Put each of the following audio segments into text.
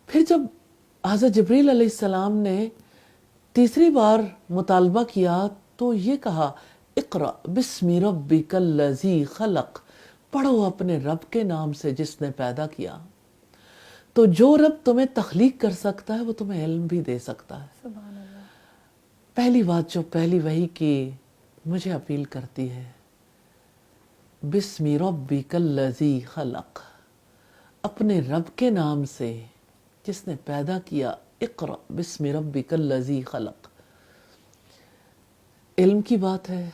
پھر جب حضرت جبریل علیہ السلام نے تیسری بار مطالبہ کیا تو یہ کہا اقرأ بسم ربک الذی خلق، پڑھو اپنے رب کے نام سے جس نے پیدا کیا۔ تو جو رب تمہیں تخلیق کر سکتا ہے وہ تمہیں علم بھی دے سکتا ہے۔ سبحان اللہ۔ پہلی بات جو پہلی وحی کی مجھے اپیل کرتی ہے، بسم ربک الذی خلق، اپنے رب کے نام سے جس نے پیدا کیا۔ اقرأ بسم ربک الذی خلق، علم کی بات ہے،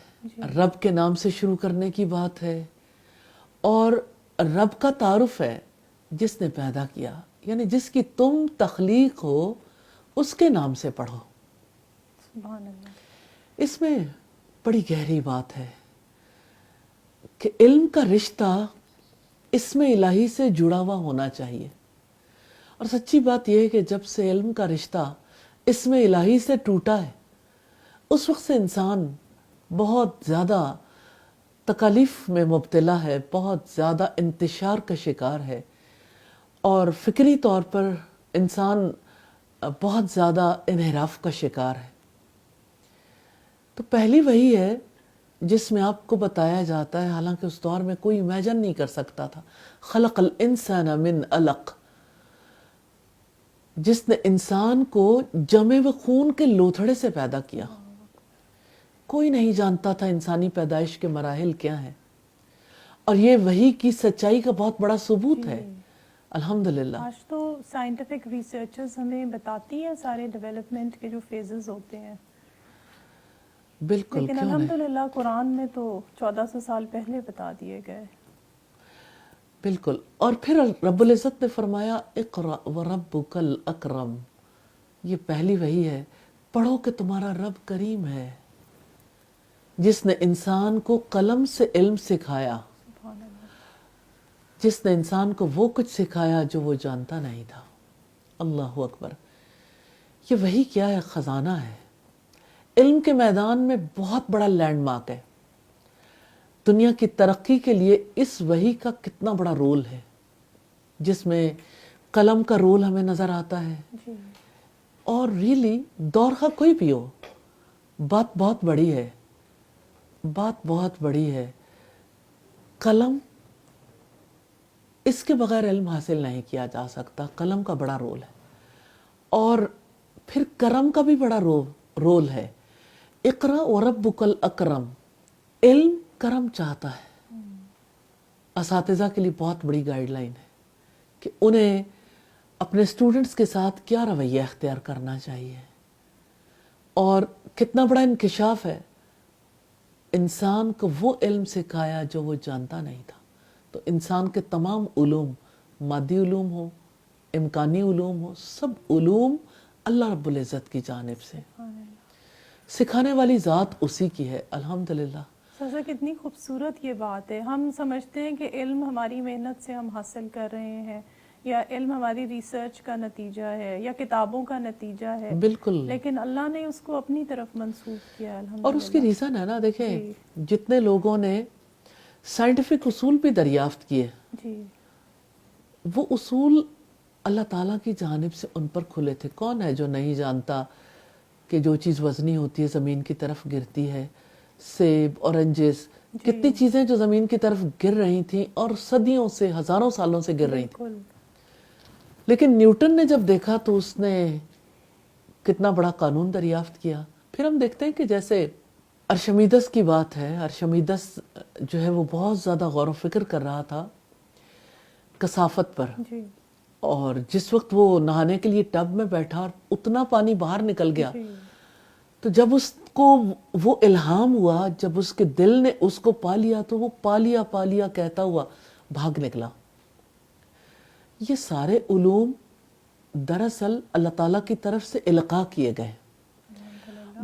رب کے نام سے شروع کرنے کی بات ہے، اور رب کا تعارف ہے جس نے پیدا کیا، یعنی جس کی تم تخلیق ہو اس کے نام سے پڑھو۔ سبحان اللہ۔ اس میں بڑی گہری بات ہے کہ علم کا رشتہ اسم الہی سے جڑا ہوا ہونا چاہیے، اور سچی بات یہ ہے کہ جب سے علم کا رشتہ اسم الہی سے ٹوٹا ہے اس وقت سے انسان بہت زیادہ تکالیف میں مبتلا ہے، بہت زیادہ انتشار کا شکار ہے، اور فکری طور پر انسان بہت زیادہ انحراف کا شکار ہے۔ تو پہلی وہی ہے جس میں آپ کو بتایا جاتا ہے، حالانکہ اس دور میں کوئی امیجن نہیں کر سکتا تھا، خلق الانسان من علق، جس نے انسان کو جمے ہوئے خون کے لوتھڑے سے پیدا کیا۔ کوئی نہیں جانتا تھا انسانی پیدائش کے مراحل کیا ہیں، اور یہ وحی کی سچائی کا بہت بڑا ثبوت ہے الحمدللہ۔ آج تو سائنٹیفک ریسرچرز ہمیں بتاتی ہیں سارے ڈیولپمنٹ کے جو فیزز ہوتے ہیں، بالکل، لیکن کیوں نہیں، الحمدللہ قرآن میں تو 1400 سال پہلے بتا دیے گئے۔ بالکل۔ اور پھر رب العزت نے فرمایا اقرأ وربک الاکرم، یہ پہلی وحی ہے، پڑھو کہ تمہارا رب کریم ہے جس نے انسان کو قلم سے علم سکھایا، سبحان اللہ۔ جس نے انسان کو وہ کچھ سکھایا جو وہ جانتا نہیں تھا۔ اللہ اکبر۔ یہ وحی کیا ہے؟ خزانہ ہے، علم کے میدان میں بہت بڑا لینڈ مارک ہے۔ دنیا کی ترقی کے لیے اس وحی کا کتنا بڑا رول ہے، جس میں قلم کا رول ہمیں نظر آتا ہے۔ جی۔ اور ریلی دور کا کوئی بھی ہو، بات بہت بڑی ہے، بات بہت بڑی ہے۔ قلم، اس کے بغیر علم حاصل نہیں کیا جا سکتا، قلم کا بڑا رول ہے۔ اور پھر کرم کا بھی بڑا رول ہے۔ اقرأ وربک الاکرم، علم کرم چاہتا ہے۔ اساتذہ کے لیے بہت بڑی گائیڈ لائن ہے کہ انہیں اپنے اسٹوڈنٹس کے ساتھ کیا رویہ اختیار کرنا چاہیے، اور کتنا بڑا انکشاف ہے، انسان کو وہ علم سکھایا جو وہ جانتا نہیں تھا۔ تو انسان کے تمام علوم، مادی علوم ہو، امکانی علوم ہو، سب علوم اللہ رب العزت کی جانب سے، سکھانے والی ذات اسی کی ہے الحمدللہ۔ سر کتنی خوبصورت یہ بات ہے۔ ہم سمجھتے ہیں کہ علم ہماری محنت سے ہم حاصل کر رہے ہیں، یا علم ہماری ریسرچ کا نتیجہ ہے، یا کتابوں کا نتیجہ ہے، بالکل، لیکن اللہ نے اس کو اپنی طرف منسوخ کیا الحمدللہ۔ اور اس کی ریزن ہے نا، دیکھیں جی۔ جتنے لوگوں نے سائنٹیفک اصول بھی دریافت کیے، جی۔ وہ اصول اللہ تعالیٰ کی جانب سے ان پر کھلے تھے۔ کون ہے جو نہیں جانتا کہ جو چیز وزنی ہوتی ہے زمین کی طرف گرتی ہے؟ سیب، اورنجز، کتنی چیزیں جو زمین کی طرف گر رہی تھیں اور صدیوں سے، ہزاروں سالوں سے گر رہی تھیں، لیکن نیوٹن نے جب دیکھا تو اس نے کتنا بڑا قانون دریافت کیا۔ پھر ہم دیکھتے ہیں کہ جیسے ارشمیدس کی بات ہے، ارشمیدس جو ہے وہ بہت زیادہ غور و فکر کر رہا تھا کثافت پر، جی۔ اور جس وقت وہ نہانے کے لیے ٹب میں بیٹھا اور اتنا پانی باہر نکل گیا، تو جب اس کو وہ الہام ہوا، جب اس کے دل نے اس کو پا لیا، تو وہ پالیا پالیا کہتا ہوا بھاگ نکلا۔ یہ سارے علوم دراصل اللہ تعالیٰ کی طرف سے القاء کیے گئے۔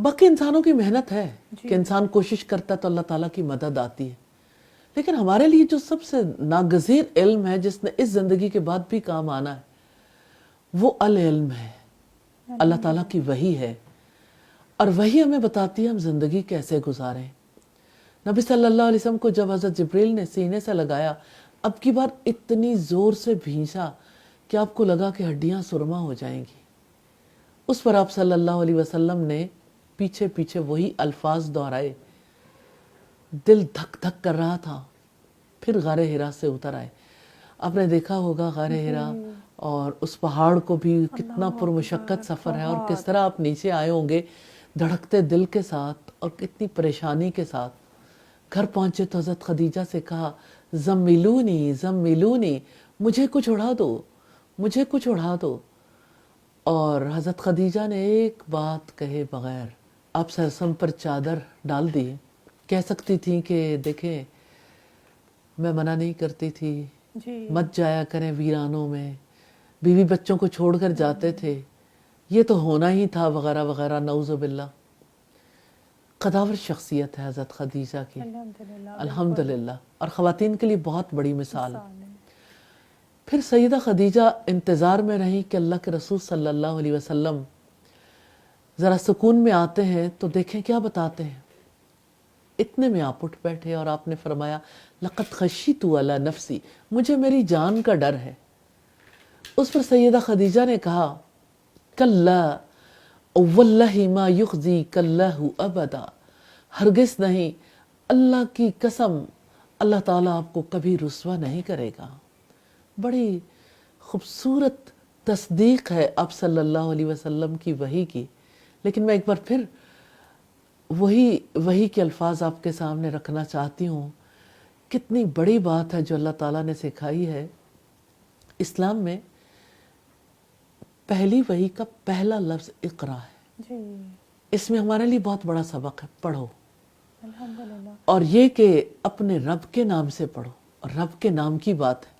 باقی انسانوں کی محنت ہے کہ انسان کوشش کرتا ہے تو اللہ تعالیٰ کی مدد آتی ہے، لیکن ہمارے لیے جو سب سے ناگزیر علم ہے جس نے اس زندگی کے بعد بھی کام آنا ہے، وہ العلم ہے، اللہ تعالیٰ کی وحی ہے، اور وحی ہمیں بتاتی ہے ہم زندگی کیسے گزاریں۔ نبی صلی اللہ علیہ وسلم کو جب حضرت جبریل نے سینے سے لگایا، اب کی بار اتنی زور سے بھینچا کہ آپ کو لگا کہ ہڈیاں سرما ہو جائیں گی. اس پر آپ صلی اللہ علیہ وسلم نے پیچھے پیچھے وہی الفاظ دہرائے. دل دھک دھک کر رہا تھا. پھر غار ہرا سے اتر آئے. آپ نے دیکھا ہوگا غار ہرا اور اس پہاڑ کو بھی کتنا پرمشقت سفر ہے، اور کس طرح آپ نیچے آئے ہوں گے دھڑکتے دل کے ساتھ اور کتنی پریشانی کے ساتھ. گھر پہنچے تو حضرت خدیجہ سے کہا زمیلونی زمیلونی، مجھے کچھ اڑا دو، مجھے کچھ اڑا دو. اور حضرت خدیجہ نے ایک بات کہے بغیر آپ سرسم پر چادر ڈال دی. کہہ سکتی تھی کہ دیکھیں میں منع نہیں کرتی تھی، جی مت جایا کریں ویرانوں میں، بیوی بچوں کو چھوڑ کر جاتے تھے، یہ تو ہونا ہی تھا وغیرہ وغیرہ. نعوذ باللہ. قداور شخصیت ہے حضرت خدیجہ کی الحمدللہ. الحمدللہ، اور خواتین کے لیے بہت بڑی مثال. مثال ہے. پھر سیدہ خدیجہ انتظار میں رہی کہ اللہ کے رسول صلی اللہ علیہ وسلم ذرا سکون میں آتے ہیں تو دیکھیں کیا بتاتے ہیں. اتنے میں آپ اٹھ بیٹھے اور آپ نے فرمایا لقد خشیت علی نفسی، مجھے میری جان کا ڈر ہے. اس پر سیدہ خدیجہ نے کہا کلا واللہ ما یخزیک اللہ ابدا، ہرگز نہیں، اللہ کی قسم اللہ تعالیٰ آپ کو کبھی رسوا نہیں کرے گا. بڑی خوبصورت تصدیق ہے آپ صلی اللہ علیہ وسلم کی وحی کی. لیکن میں ایک بار پھر وہی کے الفاظ آپ کے سامنے رکھنا چاہتی ہوں. کتنی بڑی بات ہے جو اللہ تعالیٰ نے سکھائی ہے. اسلام میں پہلی وحی کا پہلا لفظ اقرا ہے. جی اس میں ہمارے لیے بہت بڑا سبق ہے، پڑھو. الحمدللہ. اور یہ کہ اپنے رب کے نام سے پڑھو، اور رب کے نام کی بات ہے.